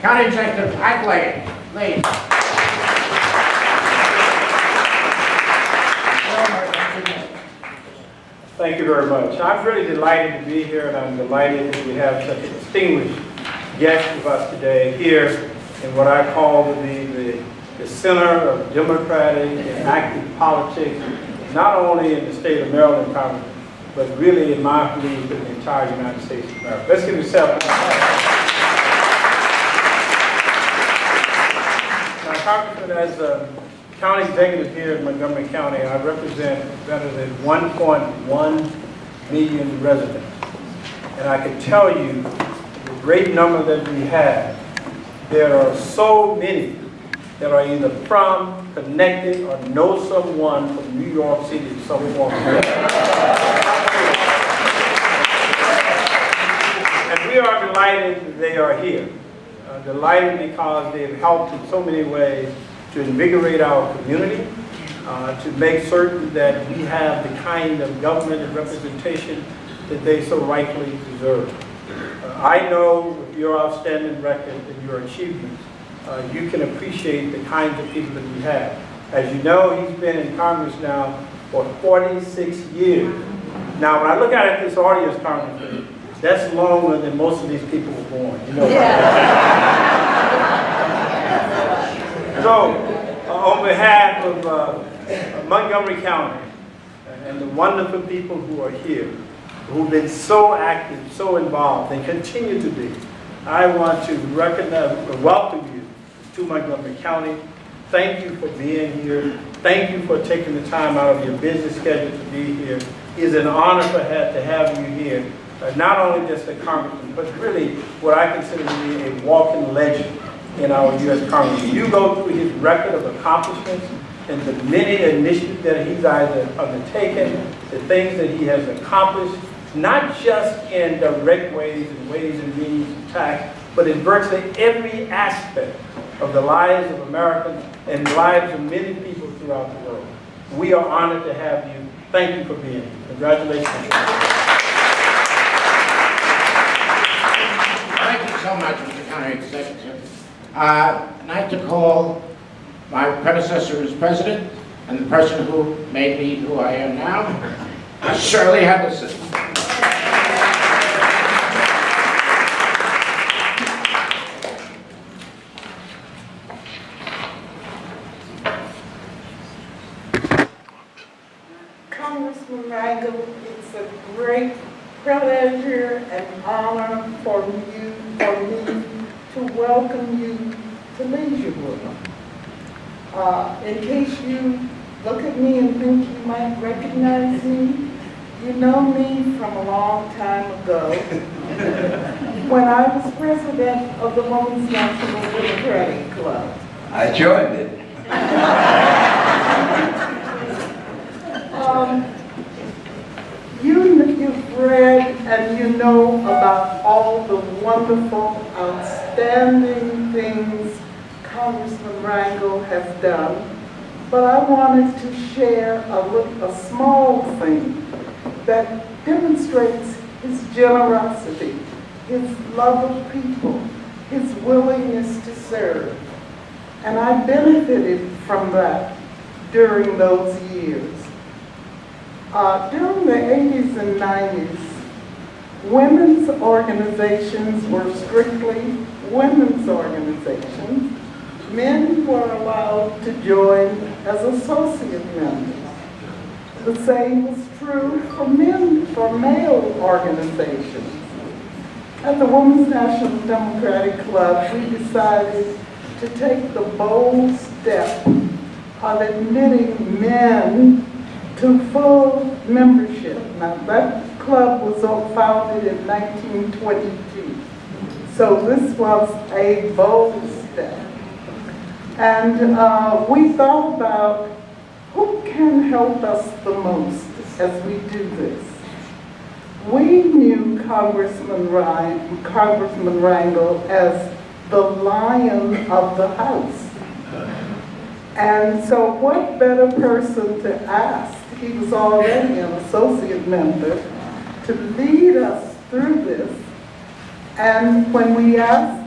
County Executive Ike Leggett, please. Thank you very much. I'm really delighted to be here, and I'm delighted that we have such a distinguished guest with us today here in what I call to be the center of democratic and active politics, not only in the state of Maryland, Congress, but really, in my belief, in the entire United States of America. Let's give yourself a Now, Congressman, as a county executive here in Montgomery County, I represent better than 1.1 million residents. And I can tell you the great number that we have. There are so many that are either from, connected, or know someone from New York City in some form. And we are delighted that they are here. Delighted because they have helped in so many ways to invigorate our community, to make certain that we have the kind of government and representation that they so rightfully deserve. I know with your outstanding record and your achievements, you can appreciate the kinds of people that we have. As you know, he's been in Congress now for 46 years. Now, when I look at this audience, Congressman, that's longer than most of these people were born. You know So, on behalf of Montgomery County and the wonderful people who are here, who've been so active, so involved, and continue to be, I want to recognize, welcome you to Montgomery County. Thank you for being here. Thank you for taking the time out of your busy schedule to be here. It is an honor to have you here. Not only just a congressman, but really what I consider to be a walking legend in our U.S. Congress. You go through his record of accomplishments and the many initiatives that he's either undertaken, the things that he has accomplished, not just in direct ways and ways and means of tax, but in virtually every aspect of the lives of Americans and the lives of many people throughout the world. We are honored to have you. Thank you for being here. Congratulations. Thank you so much, Mr. County Executive. I'd like to call my predecessor as president and the person who made me who I am now, Shirley Henderson. Congressman Rangel, it's a great pleasure and honor for me to welcome you to Leisurewood. In case you look at me and think you might recognize me, you know me from a long time ago when I was president of the Women's National Democratic Club. I joined it. You've read and you know about all the wonderful, outstanding things Congressman Rangel has done, but I wanted to share a small thing that demonstrates his generosity, his love of people, his willingness to serve. And I benefited from that during those years. During the 80s and 90s, women's organizations were strictly women's organizations. Men were allowed to join as associate members. The same was true for male organizations. At the Women's National Democratic Club, we decided to take the bold step of admitting men to full membership. Now, that club was founded in 1922. So this was a bold step. And we thought about who can help us the most as we do this. We knew Congressman Rangel as the lion of the House. And so what better person to ask? He was already an associate member to lead us through this. And when we asked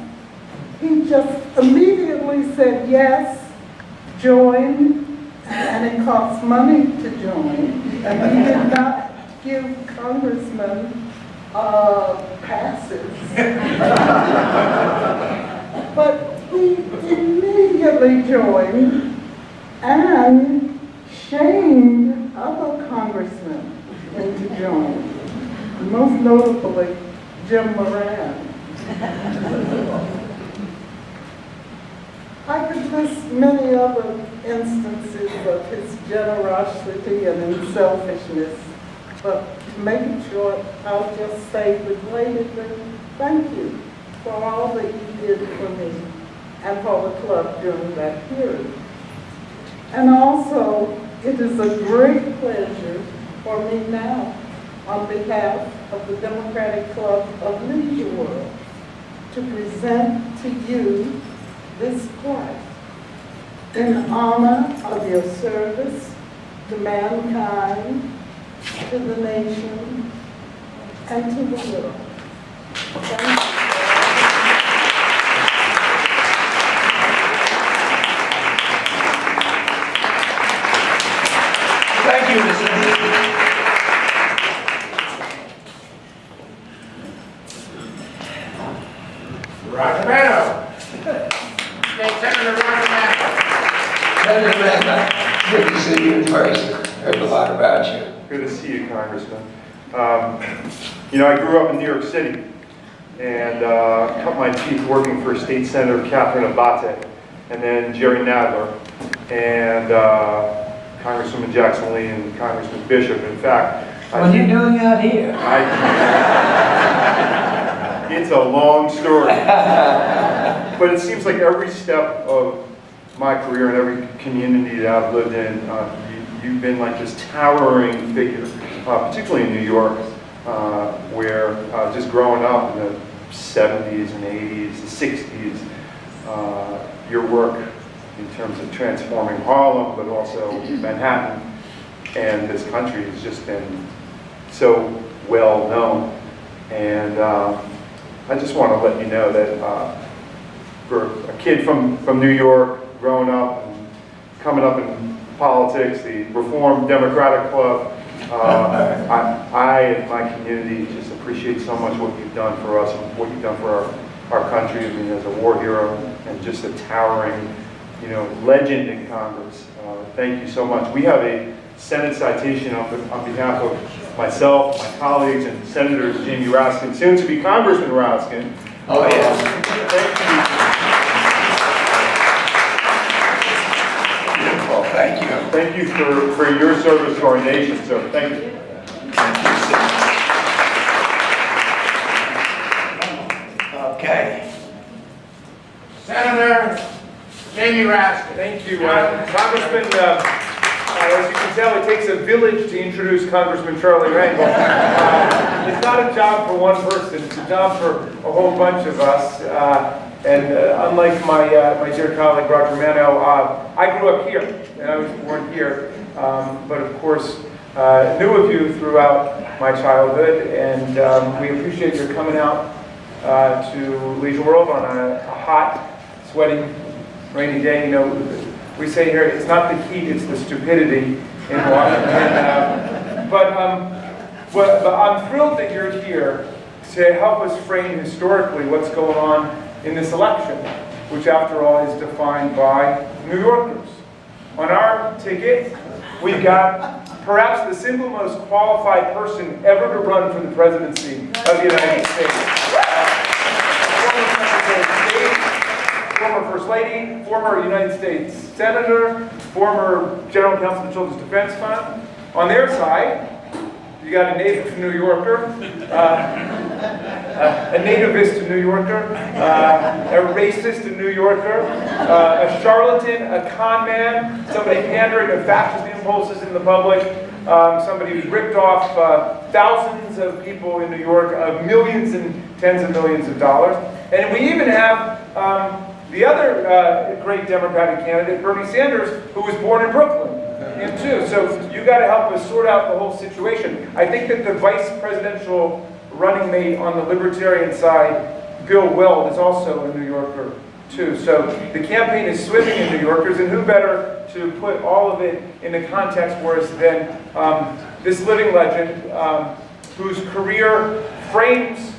He just immediately said yes, join, and it costs money to join. And he did not give congressmen passes. But he immediately joined and shamed other congressmen into joining, most notably Jim Moran. I could list many other instances of his generosity and unselfishness, but to make it short, I'll just say belatedly, thank you for all that you did for me and for the club during that period. And also, it is a great pleasure for me now, on behalf of the Democratic Club of Leisure World, to present to you this plaque in honor of your service to mankind, to the nation, and to the world. Thank you. Thank you, Mr. Rockamano. State Senator Rockamano. Senator Manda, good to see you in person. Heard a lot about you. Good to see you, Congressman. You know, I grew up in New York City and cut my teeth working for State Senator Catherine Abate, and then Jerry Nadler, and Congresswoman Jackson Lee, and Congressman Bishop. In fact, What are you doing out here? It's a long story. But it seems like every step of my career and every community that I've lived in, you've been like this towering figure, particularly in New York, where just growing up in the 70s and 80s, the 60s, your work in terms of transforming Harlem, but also Manhattan and this country has just been so well known. And I just want to let you know that for a kid from New York, growing up and coming up in politics, the Reform Democratic Club, I and my community just appreciate so much what you've done for us and what you've done for our country. I mean, as a war hero and just a towering, you know, legend in Congress. Thank you so much. We have a Senate citation on behalf of myself, my colleagues, and Senators Jamie Raskin, soon to be Congressman Raskin. Oh, yes. Thank you. Beautiful, thank you. Thank you for your service to our nation, sir. Thank you. Thank you, sir. Okay. Senator Jamie Raskin. Thank you, Congressman. As you can tell, it takes a village to introduce Congressman Charlie Rangel. It's not a job for one person, it's a job for a whole bunch of us. And unlike my dear colleague Roger Mano, I grew up here, and I was born here. But of course, knew of you throughout my childhood, and we appreciate your coming out to Leisure World on a hot, sweaty, rainy day. You know, we say here, it's not the heat, it's the stupidity in Washington. But I'm thrilled that you're here to help us frame historically what's going on in this election, which after all is defined by New Yorkers. On our ticket, we've got perhaps the single most qualified person ever to run for the presidency of the United States. Former Secretary of State, former First Lady, former United States Senator, former General Counsel of the Children's Defense Fund. On their side, you got a native New Yorker, a nativist New Yorker, a racist New Yorker, a charlatan, a con man, somebody pandering to fascist impulses in the public, somebody who's ripped off thousands of people in New York, millions and tens of millions of dollars. And we even have the other great Democratic candidate, Bernie Sanders, who was born in Brooklyn, him too. So you got to help us sort out the whole situation. I think that the vice presidential running mate on the libertarian side Bill Weld is also a New Yorker too. So the campaign is swimming in New Yorkers, and who better to put all of it in a context for us than this living legend whose career frames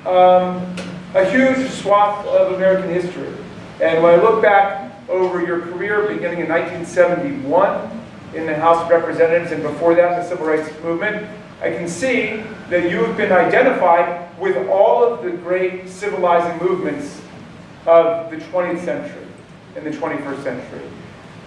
a huge swath of American history. And when I look back over your career beginning in 1971 in the House of Representatives and before that in the Civil Rights Movement, I can see that you have been identified with all of the great civilizing movements of the 20th century and the 21st century.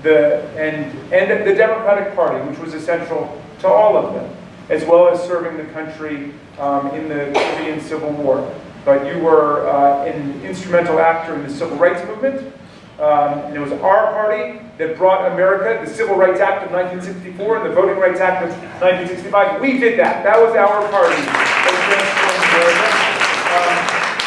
And the Democratic Party, which was essential to all of them, as well as serving the country in the Korean Civil War. But you were an instrumental actor in the Civil Rights Movement, and it was our party that brought America the Civil Rights Act of 1964 and the Voting Rights Act of 1965. We did that. That was our party that transformed America.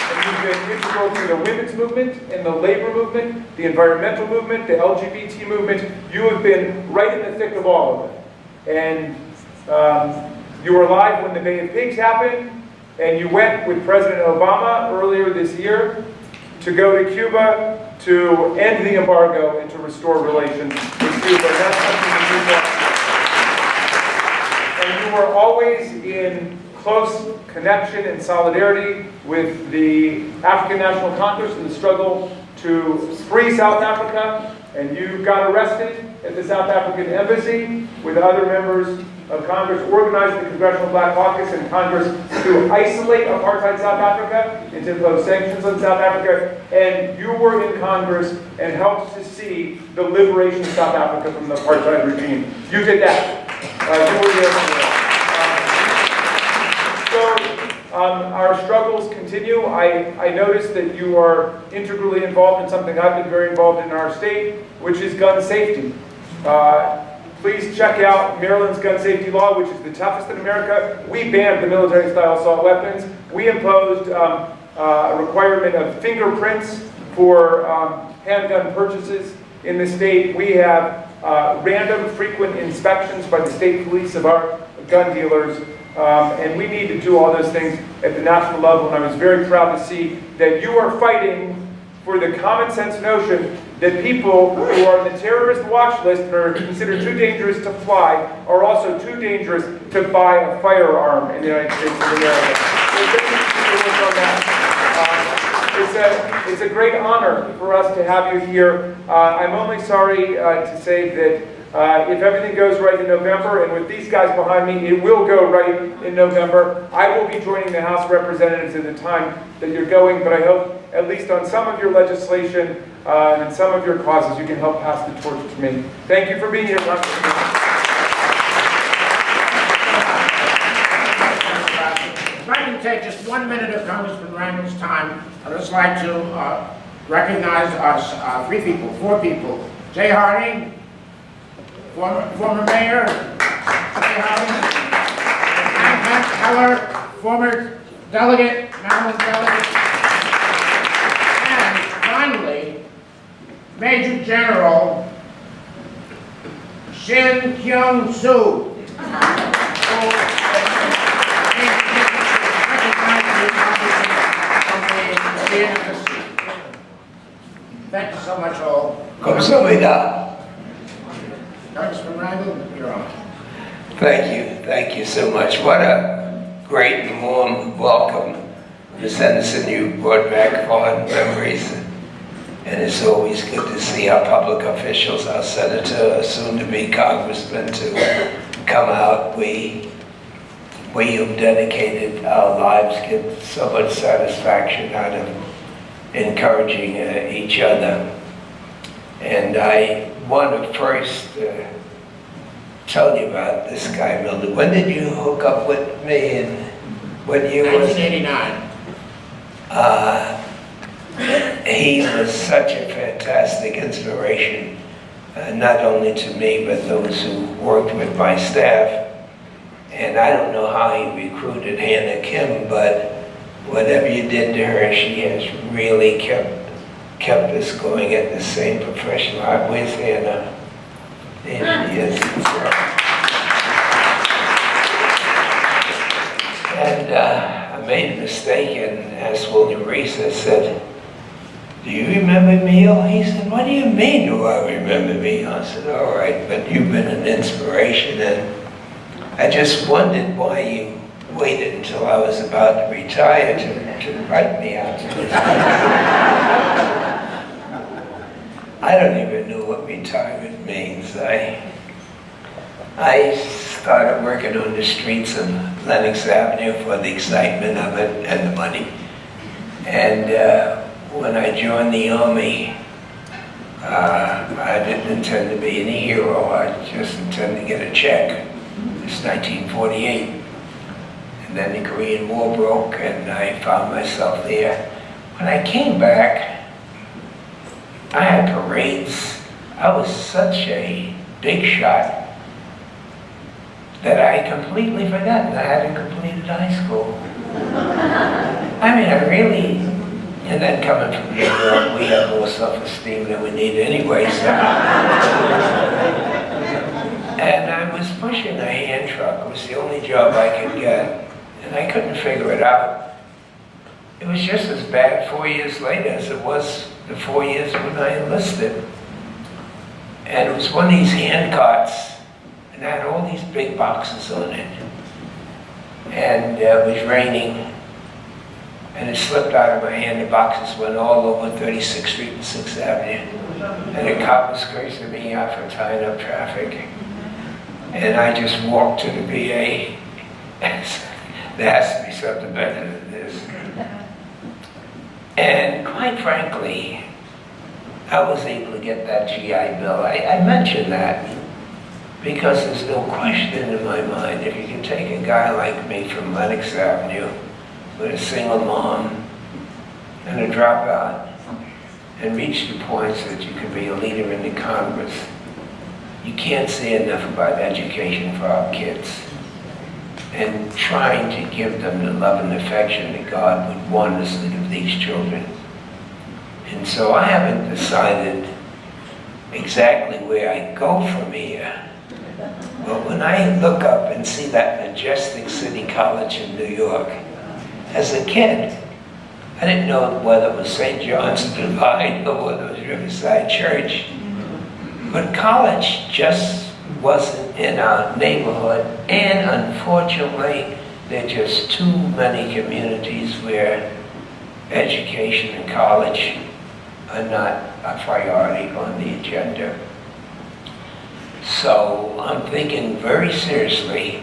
And you've been integral to the women's movement and the labor movement, the environmental movement, the LGBT movement. You have been right in the thick of all of it. And you were alive when the Bay of Pigs happened, and you went with President Obama earlier this year to go to Cuba to end the embargo and to restore relations with Cuba. That's something that you want. And you were always in close connection and solidarity with the African National Congress in the struggle to free South Africa, and you got arrested at the South African Embassy with other members of Congress, organized the Congressional Black Caucus in Congress to isolate apartheid South Africa and to impose sanctions on South Africa. And you were in Congress and helped to see the liberation of South Africa from the apartheid regime. You did that. You were there for that. Our struggles continue. I noticed that you are integrally involved in something I've been very involved in our state, which is gun safety. Please check out Maryland's gun safety law, which is the toughest in America. We banned the military-style assault weapons. We imposed a requirement of fingerprints for handgun purchases in the state. We have random, frequent inspections by the state police of our gun dealers. And we need to do all those things at the national level. And I was very proud to see that you are fighting for the common sense notion that people who are on the terrorist watch list and are considered too dangerous to fly are also too dangerous to buy a firearm in the United States of America. It's a great honor for us to have you here. I'm only sorry to say that if everything goes right in November, and with these guys behind me, it will go right in November. I will be joining the House of Representatives at the time that you're going, but I hope at least on some of your legislation and some of your causes, you can help pass the torch to me. Thank you for being here, Congressman. If I can take just 1 minute of Congressman Rangel's time, I'd just like to recognize us, four people. Jay Harding, former mayor, Jay Harding, Matt Keller, former delegate, Maryland delegate, and finally, Major General Shin Kyung-soo. Thank you so much, all. Congressman Rangel, you're on. Thank you so much. What a great and warm welcome. Ms. Henderson, you brought back fond memories. And it's always good to see our public officials, our senator, soon-to-be congressman, to come out. We have dedicated our lives, get so much satisfaction out of encouraging each other. And I want to first tell you about this guy, Milton. When did you hook up with me, and what year was it? 1989. He was such a fantastic inspiration, not only to me, but those who worked with my staff. And I don't know how he recruited Hannah Kim, but whatever you did to her, she has really kept us going at the same professional. Where's Hannah? There she is. And I made a mistake and asked William Reese, I said, "Do you remember me?" He said, "What do you mean, do I remember me?" I said, "All right, but you've been an inspiration, and I just wondered why you waited until I was about to retire to write me out to this." I don't even know what retirement means. I started working on the streets of Lenox Avenue for the excitement of it and the money. And when I joined the Army, I didn't intend to be any hero. I just intended to get a check. It's 1948. And then the Korean War broke, and I found myself there. When I came back, I had parades. I was such a big shot that I completely forgotten I hadn't completed high school. I mean, I really, and then coming from New York, we have more self-esteem than we need anyway, so. And I was pushing a hand truck. It was the only job I could get, and I couldn't figure it out. It was just as bad 4 years later as it was the 4 years when I enlisted. And it was one of these hand carts, and it had all these big boxes on it. And it was raining, and it slipped out of my hand. The boxes went all over 36th Street and 6th Avenue. And the cop was cursing me out for tying up traffic. And I just walked to the VA. There has to be something better than this. And quite frankly, I was able to get that GI Bill. I mention that because there's no question in my mind, if you can take a guy like me from Lenox Avenue with a single mom and a dropout and reach the points that you can be a leader in the Congress, you can't say enough about education for our kids and trying to give them the love and affection that God would want us to give these children. And so I haven't decided exactly where I go from here. But when I look up and see that majestic city college in New York, as a kid, I didn't know whether it was St. John's Divine or whether it was Riverside Church. But college just wasn't in our neighborhood, and unfortunately, there are just too many communities where education and college are not a priority on the agenda. So I'm thinking very seriously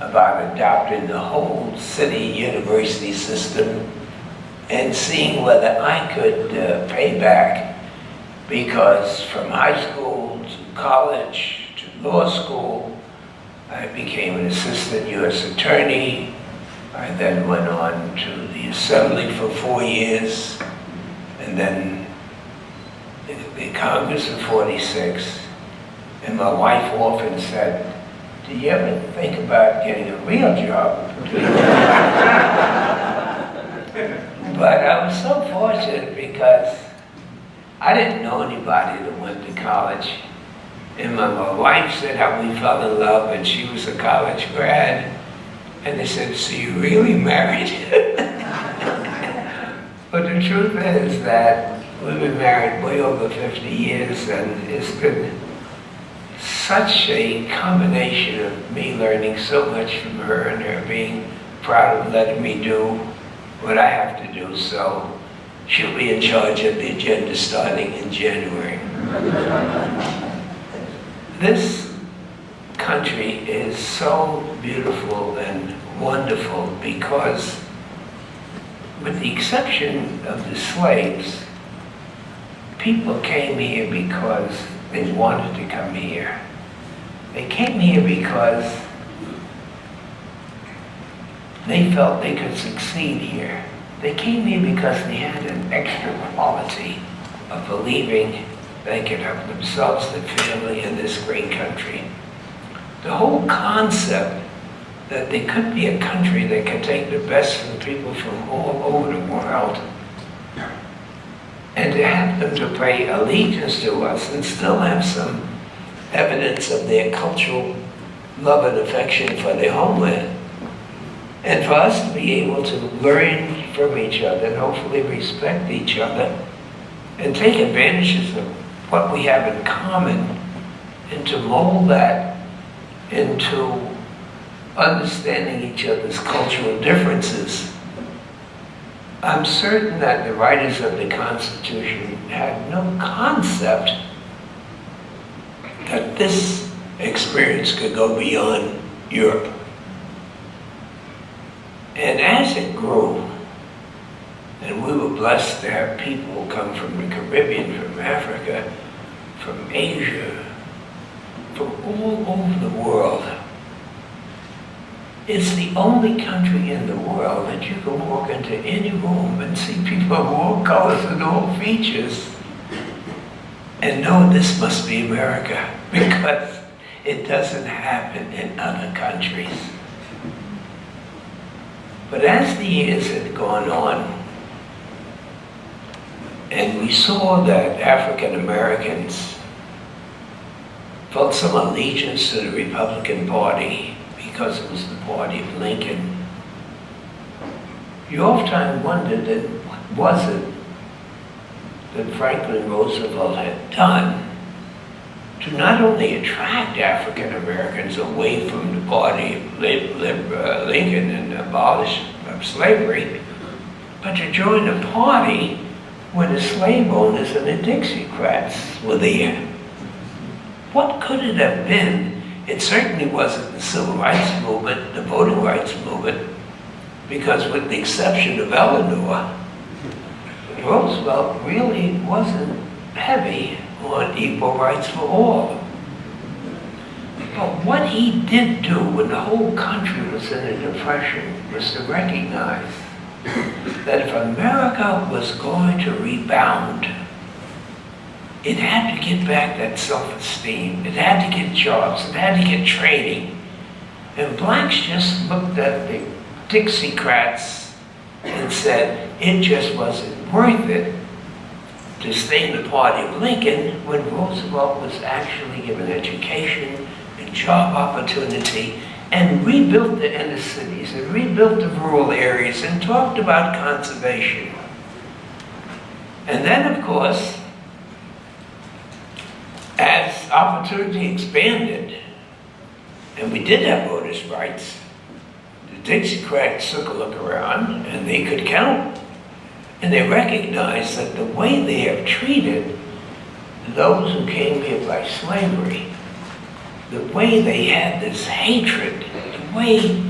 about adopting the whole city university system and seeing whether I could pay back, because from high school to college to law school, I became an assistant U.S. attorney. I then went on to the Assembly for 4 years, and then the Congress for 46. And my wife often said, "Do you ever think about getting a real job?" But I was so fortunate because I didn't know anybody that went to college. And my wife said how we fell in love, and she was a college grad. And they said, "So you really married?" But the truth is that we've been married way over 50 years, and it's been such a combination of me learning so much from her and her being proud of letting me do what I have to do. So she'll be in charge of the agenda starting in January. This country is so beautiful and wonderful because, with the exception of the slaves, people came here because they wanted to come here. They came here because they felt they could succeed here. They came here because they had an extra quality of believing they could help themselves, their family, and this great country. The whole concept that there could be a country that could take the best from people from all over the world and to have them to pay allegiance to us and still have some evidence of their cultural love and affection for their homeland. And for us to be able to learn from each other and hopefully respect each other and take advantages of what we have in common and to mold that into understanding each other's cultural differences. I'm certain that the writers of the Constitution had no concept that this experience could go beyond Europe. And as it grew, and we were blessed to have people come from the Caribbean, from Africa, from Asia, from all over the world. It's the only country in the world that you can walk into any room and see people of all colors and all features and know this must be America, because it doesn't happen in other countries. But as the years had gone on, and we saw that African Americans felt some allegiance to the Republican Party because it was the party of Lincoln, you often wondered that what was it that Franklin Roosevelt had done to not only attract African Americans away from the party of Lincoln and abolish slavery, but to join a party where the slave owners and the Dixiecrats were there. What could it have been? It certainly wasn't the civil rights movement, the voting rights movement, because with the exception of Eleanor, Roosevelt really wasn't heavy on equal rights for all. But what he did do when the whole country was in a depression was to recognize that if America was going to rebound, it had to get back that self-esteem. It had to get jobs. It had to get training. And blacks just looked at the Dixiecrats and said it just wasn't worth it to stay in the party of Lincoln when Roosevelt was actually given education and job opportunity and rebuilt the inner cities and rebuilt the rural areas and talked about conservation. And then, of course, as opportunity expanded, and we did have voters' rights, the Dixiecrats took a look around and they could count. And they recognized that the way they have treated those who came here by slavery, the way they had this hatred, the way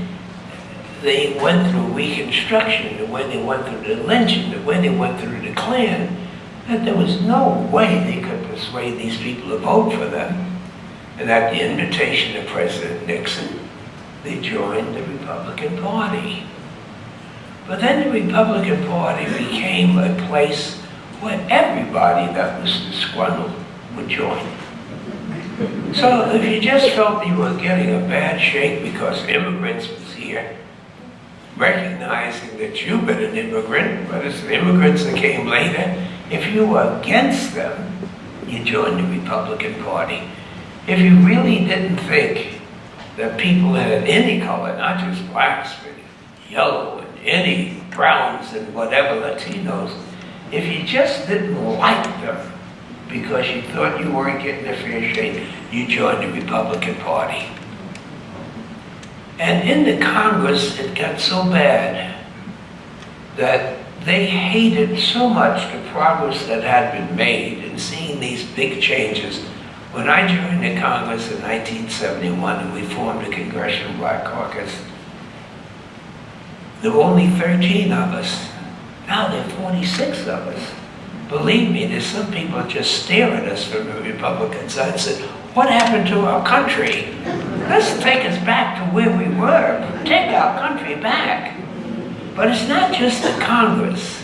they went through Reconstruction, the way they went through the lynching, the way they went through the Klan, that there was no way they could persuade these people to vote for them. And at the invitation of President Nixon, they joined the Republican Party. But then the Republican Party became a place where everybody that was disgruntled would join. So if you just felt you were getting a bad shake because immigrants was here, recognizing that you've been an immigrant, but it's the immigrants that came later, if you were against them, you joined the Republican Party. If you really didn't think that people had any color, not just blacks, but yellow and any browns and whatever, Latinos, if you just didn't like them because you thought you weren't getting a fair shake, you joined the Republican Party. And in the Congress, it got so bad that they hated so much the progress that had been made in seeing these big changes. When I joined the Congress in 1971 and we formed the Congressional Black Caucus, there were only 13 of us. Now there are 46 of us. Believe me, there's some people that just stare at us from the Republican side and say, what happened to our country? Let's take us back to where we were. Take our country back. But it's not just the Congress.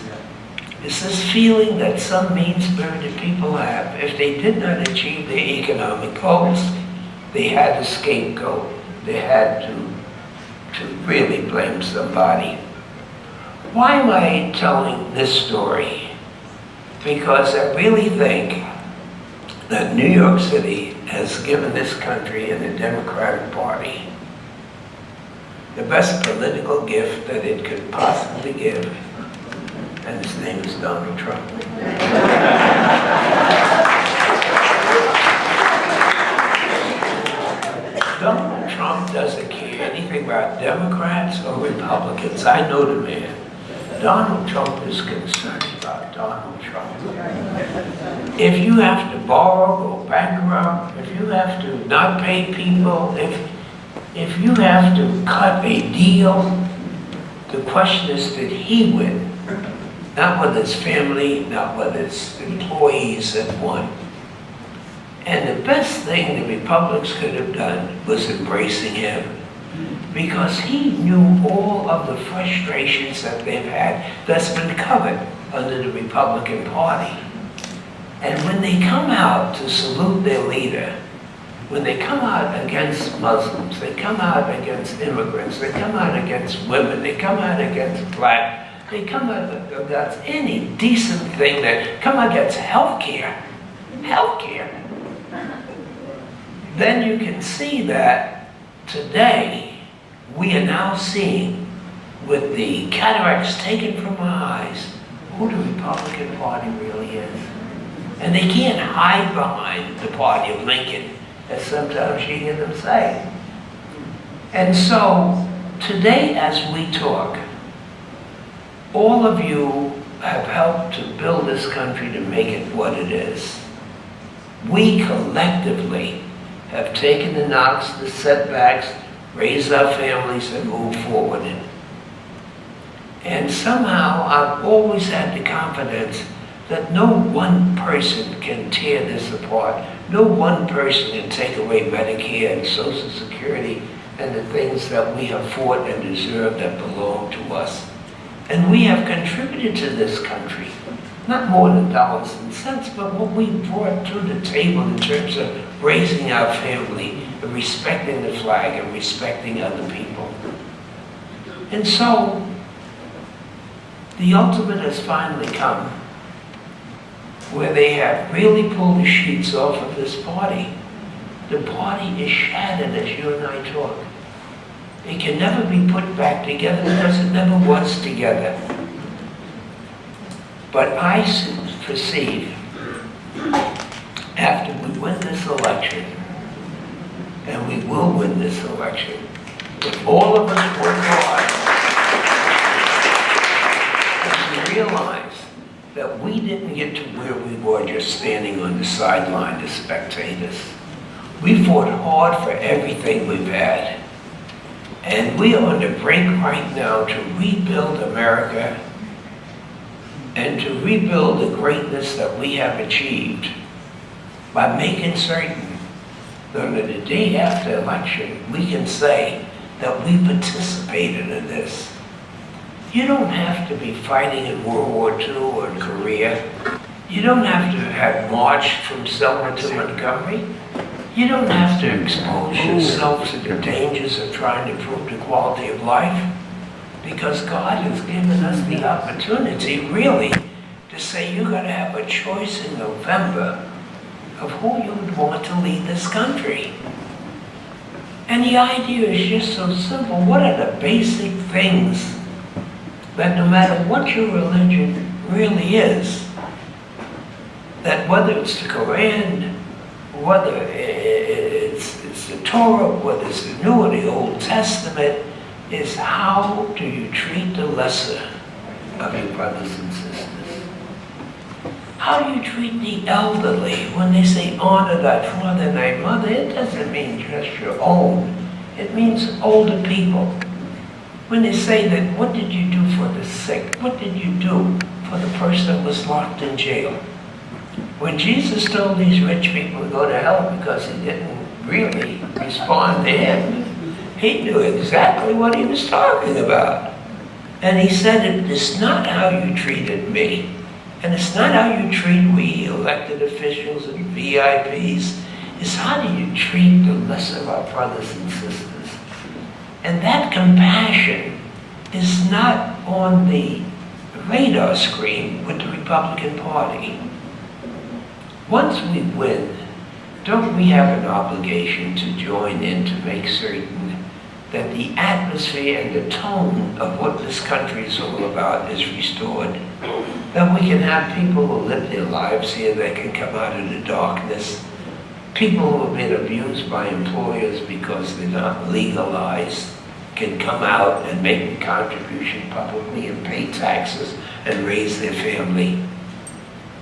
It's this feeling that some mean-spirited people have. If they did not achieve their economic goals, they had a scapegoat. They had to really blame somebody. Why am I telling this story? Because I really think that New York City has given this country and the Democratic Party the best political gift that it could possibly give, and his name is Donald Trump. Donald Trump doesn't care anything about Democrats or Republicans. I know the man. Donald Trump is concerned about Donald Trump. If you have to borrow, go bankrupt, if you have to not pay people, if you have to cut a deal, the question is, did he win? Not with his family, not with his employees that won. And the best thing the Republicans could have done was embracing him, because he knew all of the frustrations that they've had that's been covered under the Republican Party. And when they come out to salute their leader, when they come out against Muslims, they come out against immigrants, they come out against women, they come out against black, they come out against any decent thing, that come against healthcare, then you can see that today we are now seeing, with the cataracts taken from our eyes, who the Republican Party really is. And they can't hide behind the party of Lincoln, as sometimes you hear them say. And so, today as we talk, all of you have helped to build this country to make it what it is. We collectively have taken the knocks, the setbacks, raised our families, and moved forward. And somehow I've always had the confidence that no one person can tear this apart. No one person can take away Medicare and Social Security and the things that we have fought and deserved that belong to us. And we have contributed to this country, not more than dollars and cents, but what we brought to the table in terms of raising our family, and respecting the flag, and respecting other people. And so, the ultimate has finally come, where they have really pulled the sheets off of this party. The party is shattered as you and I talk. It can never be put back together because it never was together. But I perceive, after we win this election, and we will win this election, if all of us work hard, and we realize that we didn't get to where we were just standing on the sideline as spectators. We fought hard for everything we've had. And we are on the brink right now to rebuild America and to rebuild the greatness that we have achieved by making certain that on the day after election, we can say that we participated in this. You don't have to be fighting in World War II or in Korea. You don't have to have marched from Selma to Montgomery. You don't have to expose yourself to the dangers of trying to improve the quality of life, because God has given us the opportunity, really, to say you're going to have a choice in November of who you would want to lead this country. And the idea is just so simple. What are the basic things that no matter what your religion really is, that whether it's the Quran, whether it's the Torah, whether it's the New or the Old Testament, is how do you treat the lesser of your brothers and sisters? How do you treat the elderly? When they say honor thy father and thy mother, it doesn't mean just your own. It means older people. When they say that, what did you do for the sick? What did you do for the person that was locked in jail? When Jesus told these rich people to go to hell because he didn't really respond to him, he knew exactly what he was talking about. And he said, it's not how you treated me, and it's not how you treat we elected officials and VIPs. It's how do you treat the lesser of our brothers and sisters. And that compassion is not on the radar screen with the Republican Party. Once we win, don't we have an obligation to join in to make certain that the atmosphere and the tone of what this country is all about is restored. That we can have people who live their lives here that can come out of the darkness. People who have been abused by employers because they're not legalized can come out and make a contribution publicly and pay taxes and raise their family.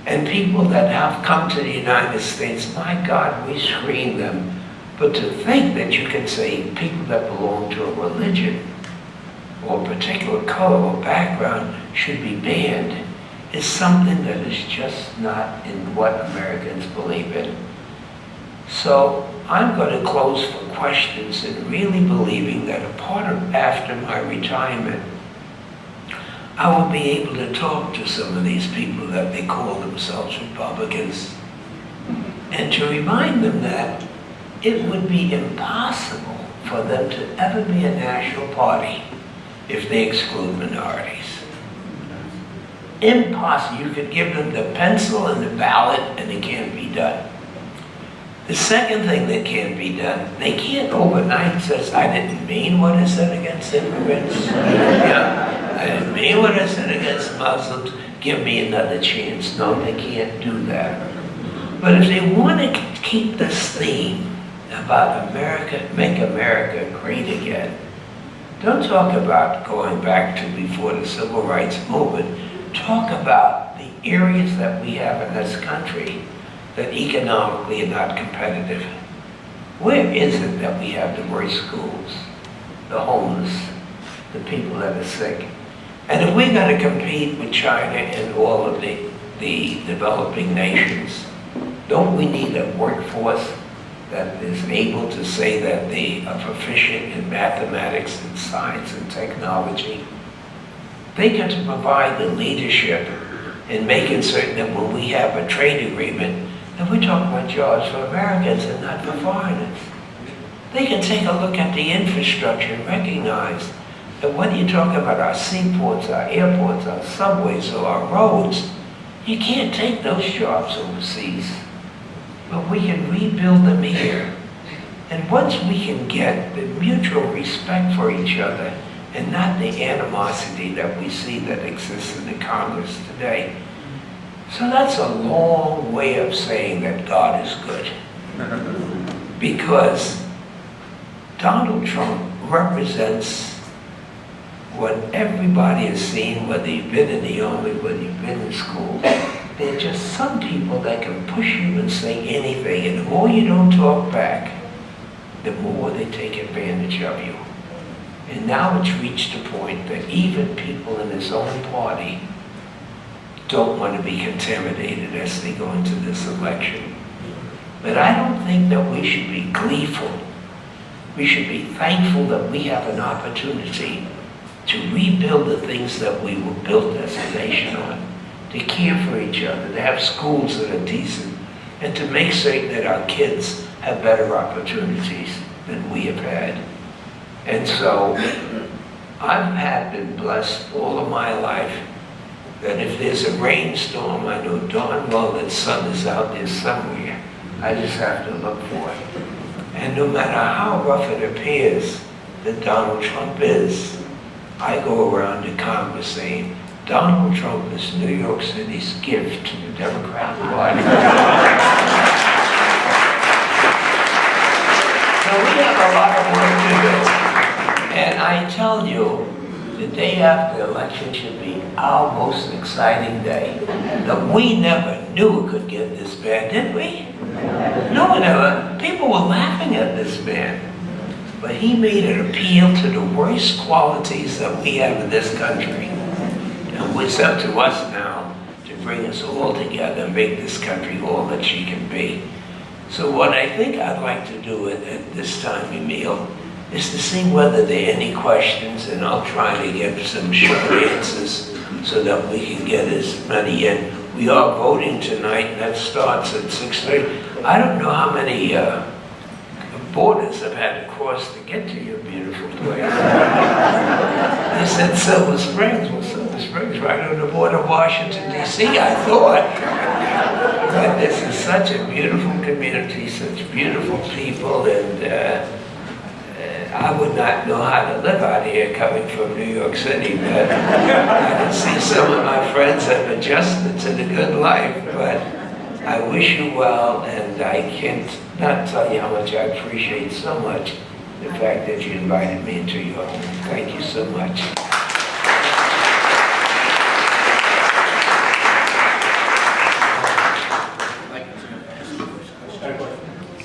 And people that have come to the United States, my God, we screen them. But to think that you can say people that belong to a religion or a particular color or background should be banned is something that is just not in what Americans believe in. So I'm going to close for questions and really believing that a part of after my retirement, I will be able to talk to some of these people that they call themselves Republicans and to remind them that it would be impossible for them to ever be a national party if they exclude minorities. Impossible. You could give them the pencil and the ballot and it can't be done. The second thing that can't be done, they can't overnight say, I didn't mean what I said against immigrants. Yeah, I didn't mean what I said against Muslims. Give me another chance. No, they can't do that. But if they want to keep this theme about America, make America great again, don't talk about going back to before the Civil Rights Movement. Talk about the areas that we have in this country that economically are not competitive. Where is it that we have the worst schools, the homeless, the people that are sick? And if we're going to compete with China and all of the developing nations, don't we need a workforce that is able to say that they are proficient in mathematics and science and technology? They got to provide the leadership in making certain that when we have a trade agreement, that we're talking about jobs for Americans and not for foreigners. They can take a look at the infrastructure and recognize that whether you're talking about our seaports, our airports, our subways, or our roads, you can't take those jobs overseas. But we can rebuild them here. And once we can get the mutual respect for each other and not the animosity that we see that exists in the Congress today. So that's a long way of saying that God is good. Because Donald Trump represents what everybody has seen, whether you've been in the army, whether you've been in school. There are just some people that can push you and say anything, and the more you don't talk back, the more they take advantage of you. And now it's reached a point that even people in his own party don't want to be contaminated as they go into this election. But I don't think that we should be gleeful. We should be thankful that we have an opportunity to rebuild the things that we were built as a nation on, to care for each other, to have schools that are decent, and to make certain that our kids have better opportunities than we have had. And so I've been blessed all of my life that if there's a rainstorm, I know darn well that sun is out there somewhere. I just have to look for it. And no matter how rough it appears that Donald Trump is, I go around to Congress saying, Donald Trump is New York City's gift to the Democrat Party. So we have a lot of work to do. And I tell you, the day after the election should be our most exciting day. That we never knew it could get this bad, did we? No one ever. People were laughing at this man. But he made an appeal to the worst qualities that we have in this country. And it's up to us now to bring us all together and make this country all that she can be. So what I think I'd like to do at this time, Emil, is to see whether there are any questions, and I'll try to get some short answers so that we can get as many in. We are voting tonight, and that starts at 6:30. I don't know how many borders have had to cross to get to your beautiful place. They said Silver Springs. Well, Silver Springs right on the border of Washington, D.C., I thought. But this is such a beautiful community, such beautiful people, and I would not know how to live out here coming from New York City, but I can see some of my friends have adjusted to the good life, but I wish you well, and I can't not tell you how much I appreciate so much the fact that you invited me into your home. Thank you so much.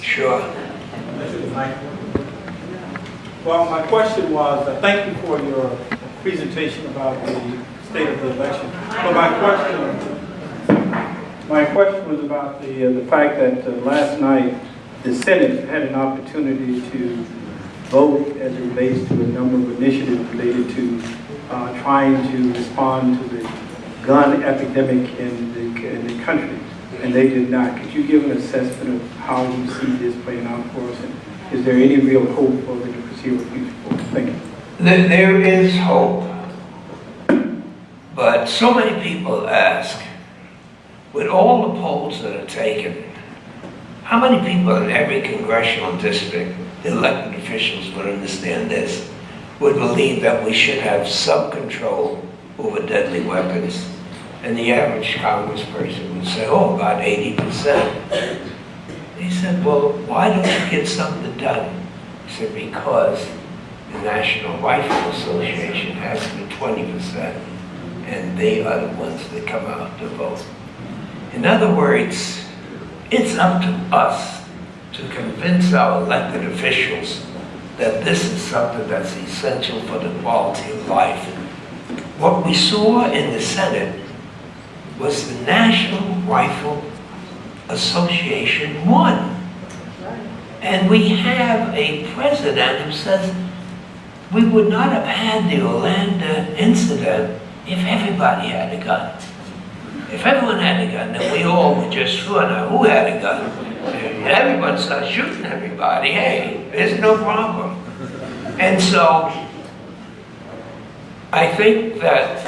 Sure. Well, my question was, thank you for your presentation about the state of the election. But my question was about the fact that last night the Senate had an opportunity to vote as it relates to a number of initiatives related to trying to respond to the gun epidemic in the country, and they did not. Could you give an assessment of how you see this playing out for us, and is there any real hope for the foreseeable future? Thank you. There is hope, but so many people ask, with all the polls that are taken, how many people in every congressional district, the elected officials would understand this, would believe that we should have some control over deadly weapons? And the average congressperson would say, oh, about 80%. He said, well, why don't you get something done? He said, because the National Rifle Association has to be 20%, and they are the ones that come out to vote. In other words, it's up to us to convince our elected officials that this is something that's essential for the quality of life. What we saw in the Senate was the National Rifle Association won. And we have a president who says we would not have had the Orlando incident if everybody had a gun. If everyone had a gun, then we all would just run out. Who had a gun? Everyone starts shooting everybody. Hey, there's no problem. And so I think that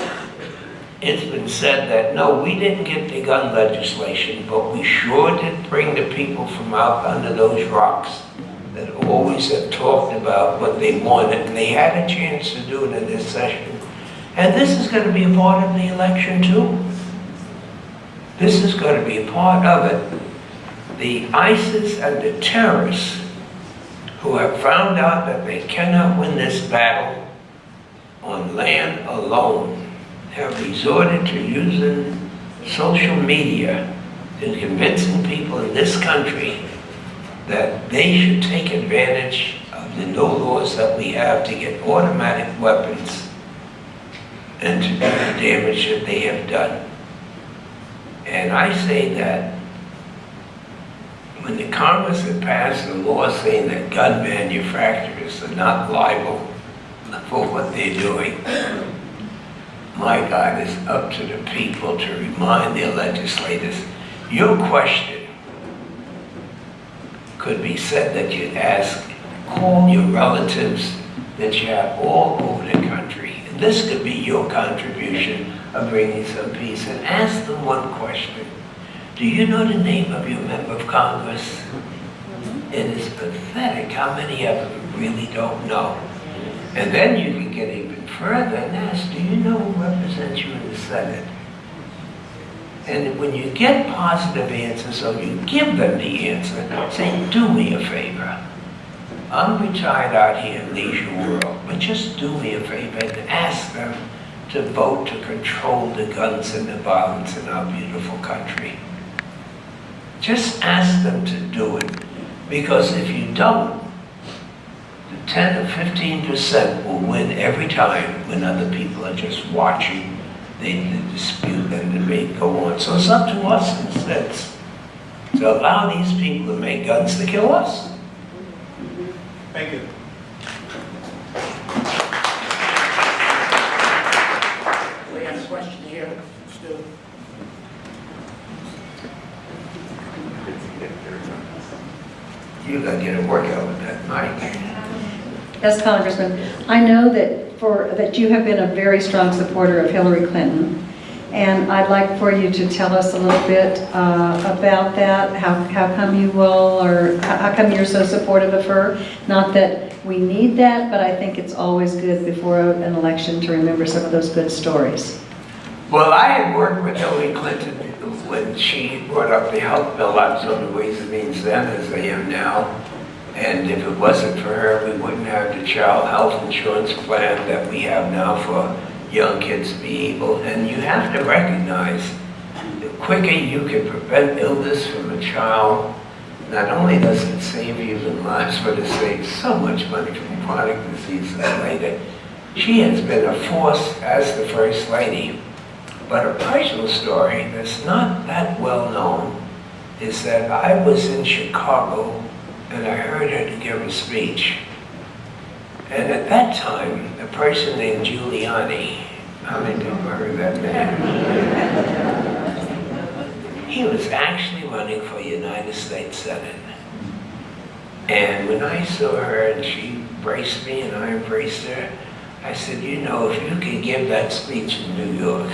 it's been said that, no, we didn't get the gun legislation, but we sure did bring the people from out under those rocks that always have talked about what they wanted, and they had a chance to do it in this session. And this is going to be a part of the election, too. This is going to be a part of it. The ISIS and the terrorists who have found out that they cannot win this battle on land alone have resorted to using social media and convincing people in this country that they should take advantage of the no laws that we have to get automatic weapons and to do the damage that they have done. And I say that when the Congress had passed a law saying that gun manufacturers are not liable for what they're doing, my God, it's up to the people to remind their legislators. Your question could be said that you ask, call your relatives that you have all over the country. And this could be your contribution of bringing some peace. And ask them one question. Do you know the name of your member of Congress? It is pathetic how many of them really don't know. And then you can get even further and ask, do you know who represents you in the Senate? And when you get positive answers, or you give them the answer, say, do me a favor. I'm retired out here in Leisure World, but just do me a favor and ask them to vote to control the guns and the violence in our beautiful country. Just ask them to do it, because if you don't, the 10 or 15% will win every time when other people are just watching the dispute and debate go on. So it's up to us, in a sense, to allow these people to make guns to kill us. Thank you. We have a question here, Stu. You gotta get a workout with that mic. Yes, Congressman. I know that you have been a very strong supporter of Hillary Clinton, And I'd like for you to tell us a little bit about that, how come you will, or how come you're so supportive of her? Not that we need that, but I think it's always good before an election to remember some of those good stories. Well, I had worked with Hillary Clinton when she brought up the health bill. I was on the Ways and Means then as I am now. And if it wasn't for her, we wouldn't have the child health insurance plan that we have now for young kids to be able. And you have to recognize, the quicker you can prevent illness from a child, not only does it save human lives, but it saves so much money from chronic diseases later. She has been a force as the First Lady. But a personal story that's not that well known is that I was in Chicago and I heard her give a speech. And at that time, a person named Giuliani, how many people heard that name? He was actually running for United States Senate. And when I saw her and she embraced me and I embraced her, I said, you know, if you could give that speech in New York,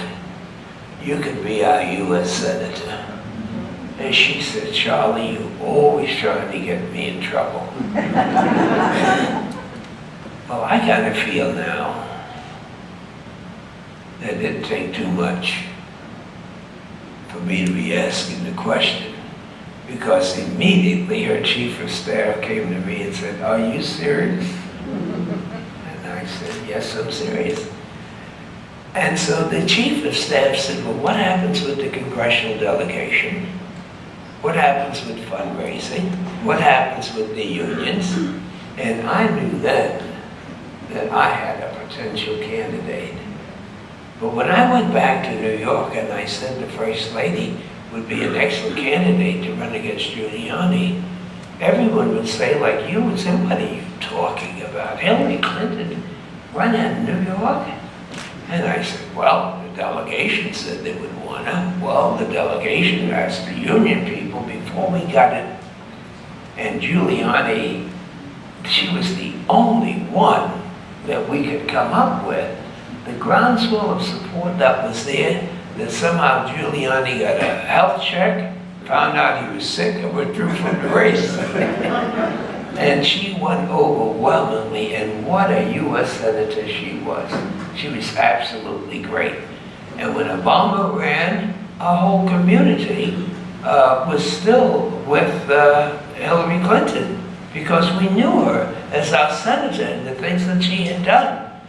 you could be our U.S. Senator. And she said, Charlie, you're always trying to get me in trouble. Well, I kind of feel now that it didn't take too much for me to be asking the question, because immediately her chief of staff came to me and said, are you serious? And I said, yes, I'm serious. And so the chief of staff said, well, what happens with the congressional delegation? What happens with fundraising? What happens with the unions? And I knew then that I had a potential candidate. But when I went back to New York and I said the First Lady would be an excellent candidate to run against Giuliani, everyone would say, like you would say, what are you talking about? Hillary Clinton run in New York? And I said, well, the delegation said they would want to. Well, the delegation asked the union people before we got it. And Giuliani, she was the only one that we could come up with. The groundswell of support that was there, that somehow Giuliani got a health check, found out he was sick, and withdrew from the race. And she won overwhelmingly, and what a U.S. Senator she was. She was absolutely great. And when Obama ran, our whole community was still with Hillary Clinton, because we knew her as our senator and the things that she had done.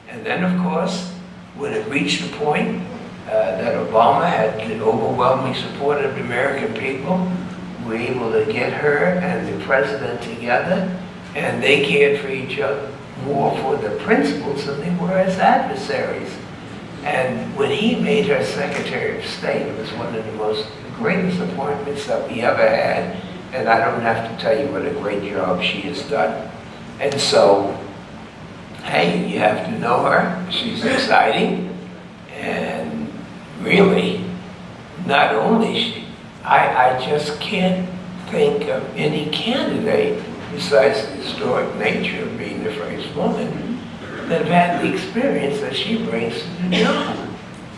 And then, of course, when it reached the point that Obama had the overwhelming support of the American people, we were able to get her and the president together, and they cared for each other more for the principles than they were as adversaries. And when he made her Secretary of State, it was one of the greatest appointments that we ever had, and I don't have to tell you what a great job she has done. And so, hey, you have to know her. She's exciting, and really, not only I just can't think of any candidate besides the historic nature of being the first woman that have had the experience that she brings to the job.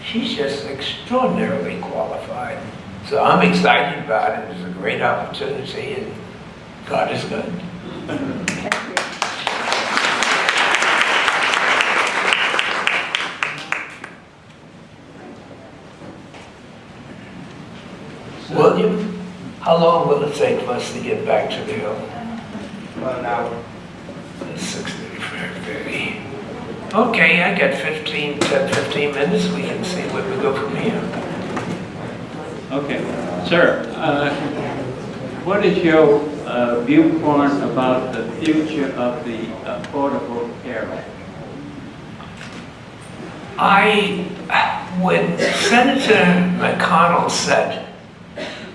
She's just extraordinarily qualified. So I'm excited about it. It's a great opportunity, and God is good. William, how long will it take for us to get back to the hill? About an hour. 6:30. Okay, I got 15 minutes. We can see where we go from here. Okay, sir, what is your viewpoint about the future of the Affordable Care Act? When Senator McConnell said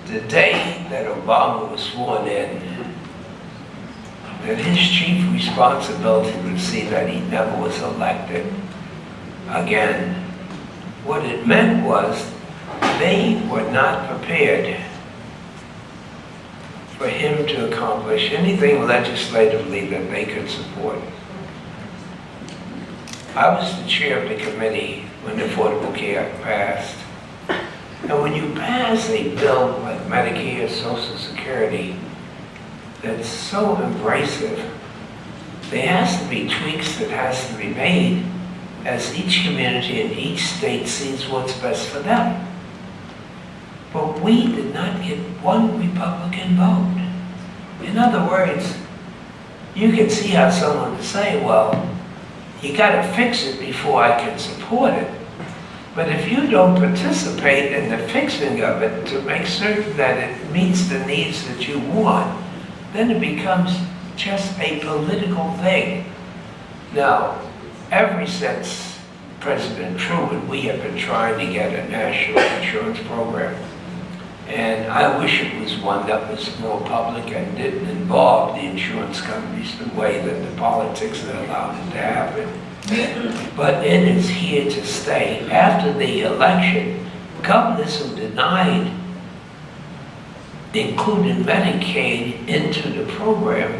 the day that Obama was sworn in, that his chief responsibility would see that he never was elected again, what it meant was they were not prepared for him to accomplish anything legislatively that they could support. I was the chair of the committee when the Affordable Care Act passed. And when you pass a bill like Medicare, Social Security, that's so abrasive, there has to be tweaks that has to be made as each community and each state sees what's best for them. But we did not get one Republican vote. In other words, you can see how someone would say, well, you gotta fix it before I can support it. But if you don't participate in the fixing of it to make certain that it meets the needs that you want, then it becomes just a political thing. Now, ever since President Truman, we have been trying to get a national insurance program. And I wish it was one that was more public and didn't involve the insurance companies the way that the politics that allowed it to happen. But it is here to stay. After the election, governors who denied including Medicaid into the program,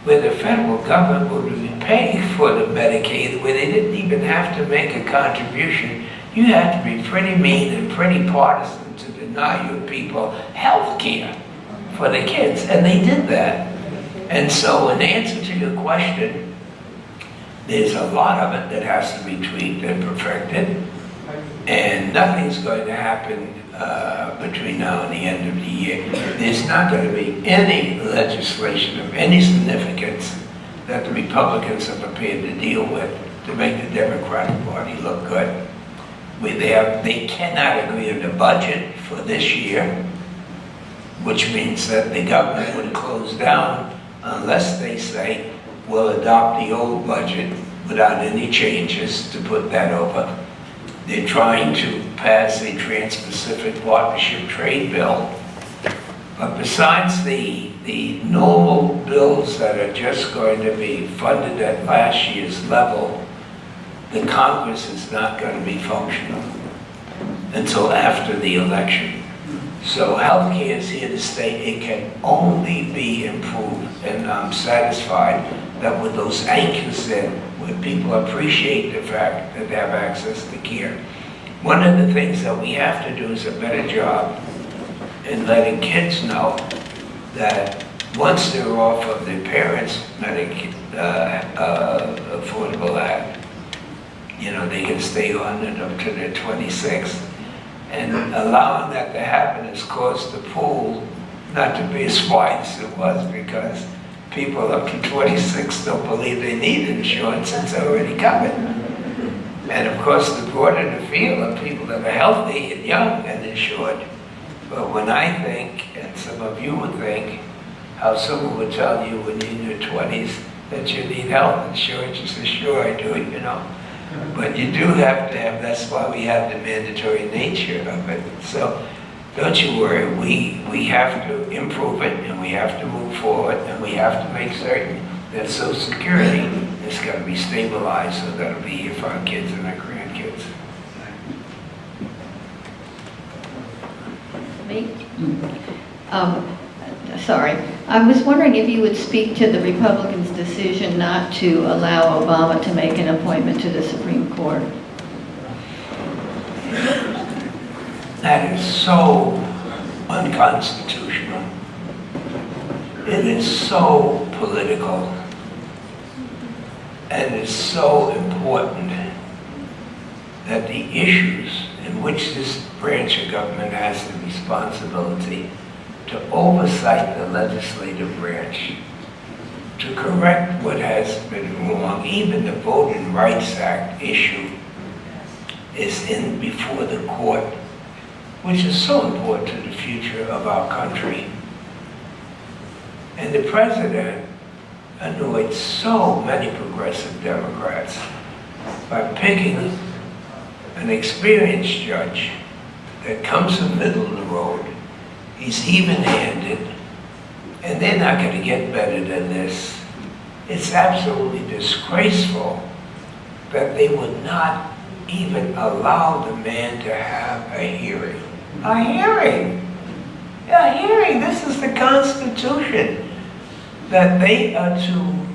where the federal government would be paying for the Medicaid, where they didn't even have to make a contribution. You had to be pretty mean and pretty partisan to deny your people health care for the kids, and they did that. And so in answer to your question, there's a lot of it that has to be tweaked and perfected, and nothing's going to happen between now and the end of the year. There's not going to be any legislation of any significance that the Republicans are prepared to deal with to make the Democratic Party look good. They cannot agree on the budget for this year, which means that the government would close down unless they say, we'll adopt the old budget without any changes to put that over. They're trying to pass a Trans-Pacific Partnership trade bill. But besides the normal bills that are just going to be funded at last year's level, the Congress is not going to be functional until after the election. So healthcare is here to stay. It can only be improved, and I'm satisfied that with those anchors in, where people appreciate the fact that they have access to care. One of the things that we have to do is a better job in letting kids know that once they're off of their parents' Affordable Act, you know, they can stay on it up to their 26th. And allowing that to happen has caused the pool not to be as wide as it was, because people up to 26 don't believe they need insurance, it's already coming. And of course, the broader the field of people that are healthy and young and insured. But when I think, and some of you would think, how someone would tell you when you're in your 20s that you need health insurance, you say, sure I do, you know. But you do have to have, that's why we have the mandatory nature of it. So don't you worry, we have to improve it, and we have to move forward, and we have to make certain that Social Security is going to be stabilized so that it'll be here for our kids and our grandkids. Me? Sorry. I was wondering if you would speak to the Republicans' decision not to allow Obama to make an appointment to the Supreme Court. That is so unconstitutional. It is so political. And it's so important that the issues in which this branch of government has the responsibility to oversight the legislative branch, to correct what has been wrong, even the Voting Rights Act issue is in before the court, which is so important to the future of our country. And the president annoyed so many progressive Democrats by picking an experienced judge that comes from middle of the road. He's even-handed, and they're not going to get better than this. It's absolutely disgraceful that they would not even allow the man to have a hearing. A hearing! A hearing! This is the Constitution. That they are to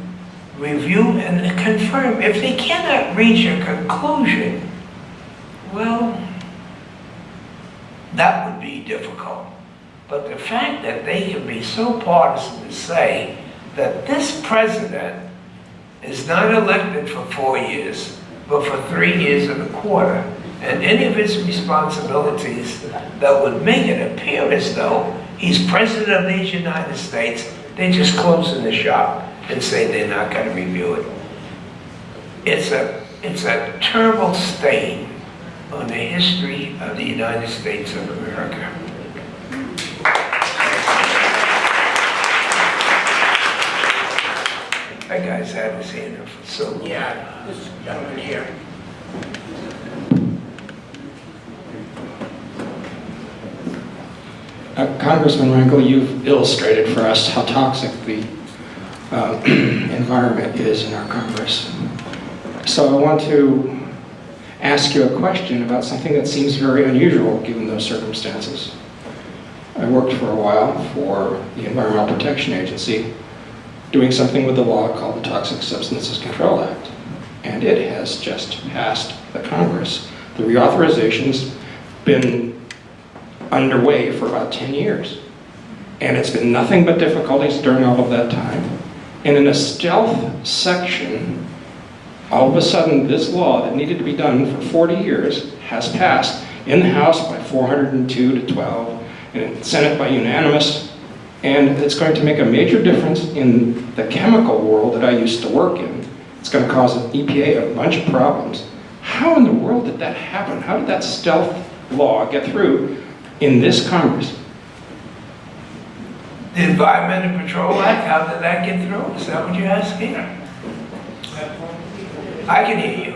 review and confirm. If they cannot reach a conclusion, well, that would be difficult. But the fact that they can be so partisan to say that this president is not elected for 4 years, but for 3 years and a quarter, and any of his responsibilities that would make it appear as though he's president of these United States, they just close in the shop and say they're not going to review it. It's a terrible stain on the history of the United States of America. That guy's had his hand up for so long. Yeah, this gentleman here. Congressman Rangel, you've illustrated for us how toxic the environment is in our Congress. So I want to ask you a question about something that seems very unusual given those circumstances. I worked for a while for the Environmental Protection Agency doing something with the law called the Toxic Substances Control Act. And it has just passed the Congress. The reauthorization's been underway for about 10 years. And it's been nothing but difficulties during all of that time. And in a stealth section, all of a sudden this law that needed to be done for 40 years has passed in the House by 402 to 12, and in the Senate by unanimous. And it's going to make a major difference in the chemical world that I used to work in. It's going to cause an EPA a bunch of problems. How in the world did that happen? How did that stealth law get through in this Congress? The Environmental Control Act, how did that get through? Is that what you're asking? I can hear you.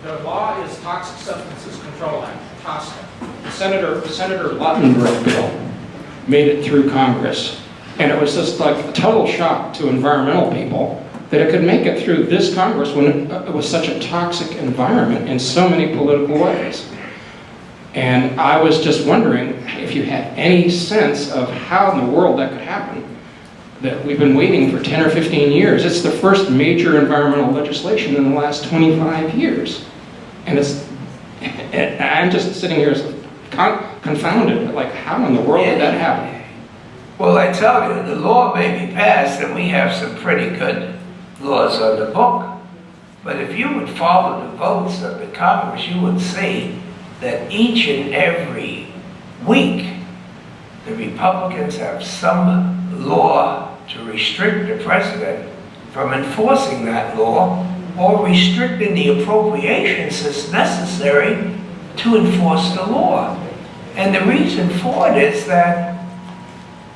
The law is Toxic Substances Control Act, TSCA. Senator Lautenberg bill made it through Congress. And it was just like a total shock to environmental people that it could make it through this Congress when it was such a toxic environment in so many political ways. And I was just wondering if you had any sense of how in the world that could happen, that we've been waiting for 10 or 15 years. It's the first major environmental legislation in the last 25 years. And I'm just sitting here confounded, like how in the world did that happen? Well, I tell you, the law may be passed, and we have some pretty good laws on the book. But if you would follow the votes of the Congress, you would see that each and every week, the Republicans have some law to restrict the president from enforcing that law or restricting the appropriations that's necessary to enforce the law. And the reason for it is that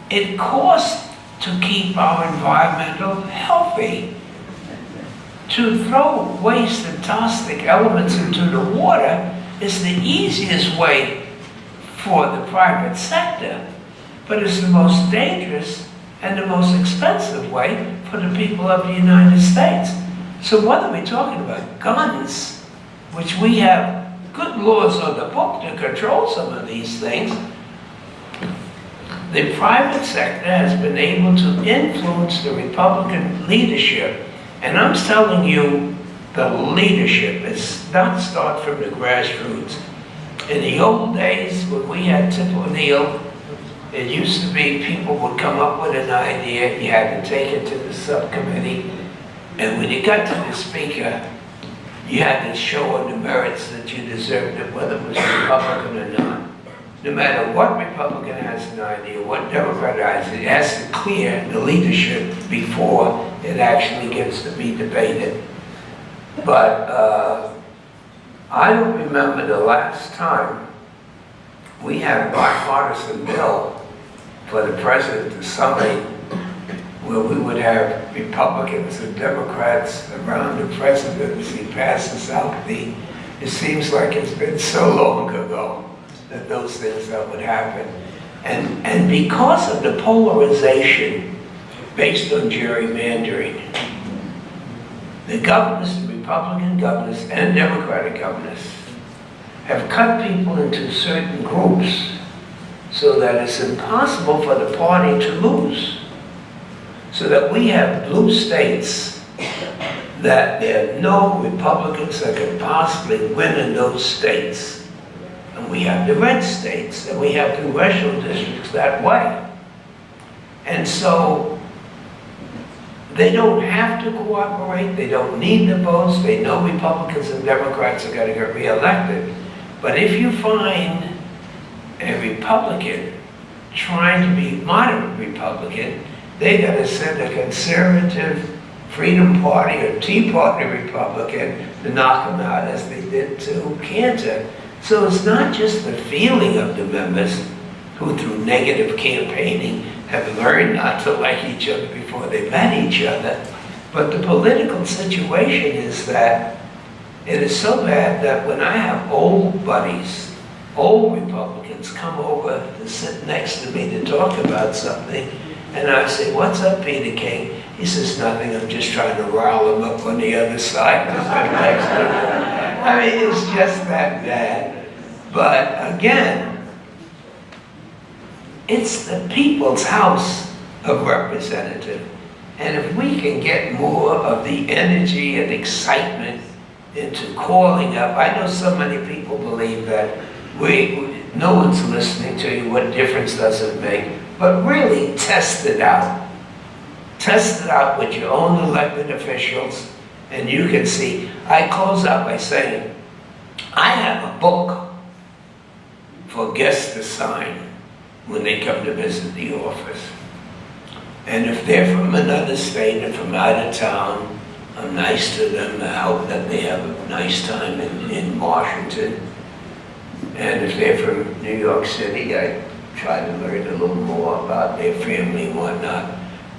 it costs to keep our environmental healthy. To throw waste and toxic elements into the water is the easiest way for the private sector, but it's the most dangerous and the most expensive way for the people of the United States. So whether we're talking about guns, which we have good laws on the book to control some of these things, the private sector has been able to influence the Republican leadership. And I'm telling you, the leadership is not start from the grassroots. In the old days, when we had Tip O'Neill, it used to be people would come up with an idea, you had to take it to the subcommittee, and when you got to the speaker, you had to show on the merits that you deserved it, whether it was Republican or not. No matter what Republican has an idea, what Democrat has, it has to clear the leadership before it actually gets to be debated. But I don't remember the last time we had a bipartisan bill for the president to sign where we would have Republicans and Democrats around the president as he passes out the, it seems like it's been so long ago that those things that would happen. And because of the polarization based on gerrymandering, the governors, the Republican governors and Democratic governors have cut people into certain groups so that it's impossible for the party to lose. So that we have blue states that there are no Republicans that could possibly win in those states. we have the red states, and we have congressional districts that way. And so they don't have to cooperate, they don't need the votes, they know Republicans and Democrats are going to get reelected. But if you find a Republican trying to be moderate Republican, they're going to send a conservative Freedom Party or Tea Party Republican to knock them out, as they did to Cantor. So it's not just the feeling of the members who, through negative campaigning, have learned not to like each other before they met each other, but the political situation is that it is so bad that when I have old buddies, old Republicans, come over to sit next to me to talk about something, and I say, "What's up, Peter King?" He says, "Nothing, I'm just trying to rile him up on the other side." I mean, it's just that bad. But again, it's the people's House of Representatives. And if we can get more of the energy and excitement into calling up, I know so many people believe that no one's listening to you, what difference does it make? But really test it out. Test it out with your own elected officials, and you can see. I close out by saying, I have a book for guests to sign when they come to visit the office. And if they're from another state and from out of town, I'm nice to them. I hope that they have a nice time in Washington. And if they're from New York City, I try to learn a little more about their family and whatnot.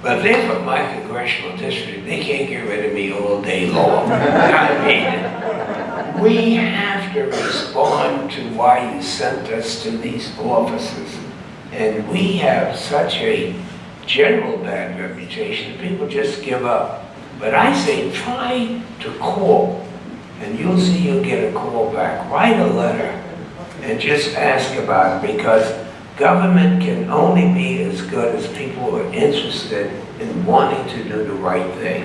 But if they're from my congressional district, they can't get rid of me all day long. I mean, we have to respond to why you sent us to these offices. And we have such a general bad reputation, people just give up. But I say, try to call, and you'll see you'll get a call back. Write a letter and just ask about it, because government can only be as good as people who are interested in wanting to do the right thing.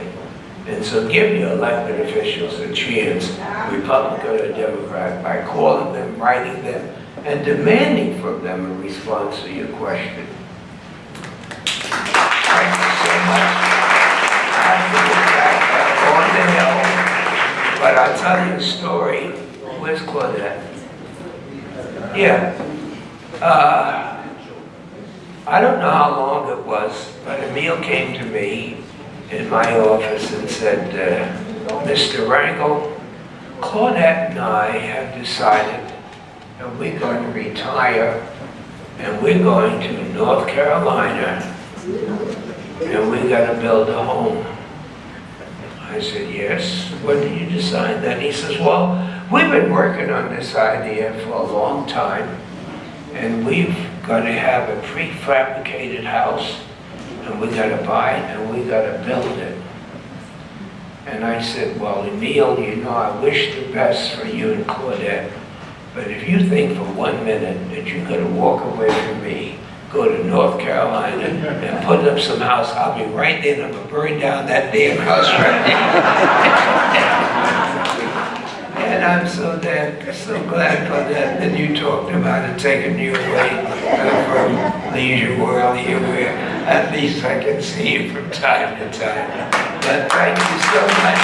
And so give your elected officials a chance, Republican or Democrat, by calling them, writing them, and demanding from them a response to your question. Thank you so much. I have to look back on the hill, but I'll tell you a story. Where's Claudette? Yeah. I don't know how long it was, but Emil came to me in my office and said, Mr. Rangel, Claudette and I have decided that we're going to retire and we're going to North Carolina and we're going to build a home. I said, yes. When did you decide that? He says, well, we've been working on this idea for a long time, and we've got to have a prefabricated house, and we got to buy it, and we got to build it. And I said, well, Emil, you know, I wish the best for you and Claudette, but if you think for 1 minute that you're going to walk away from me, go to North Carolina and put up some house, I'll be right there and I'm going to burn down that damn house right now. And I'm so glad, Claudette, that you talked about it, taking you away from Leisure World here, where at least I can see you from time to time. But thank you so much.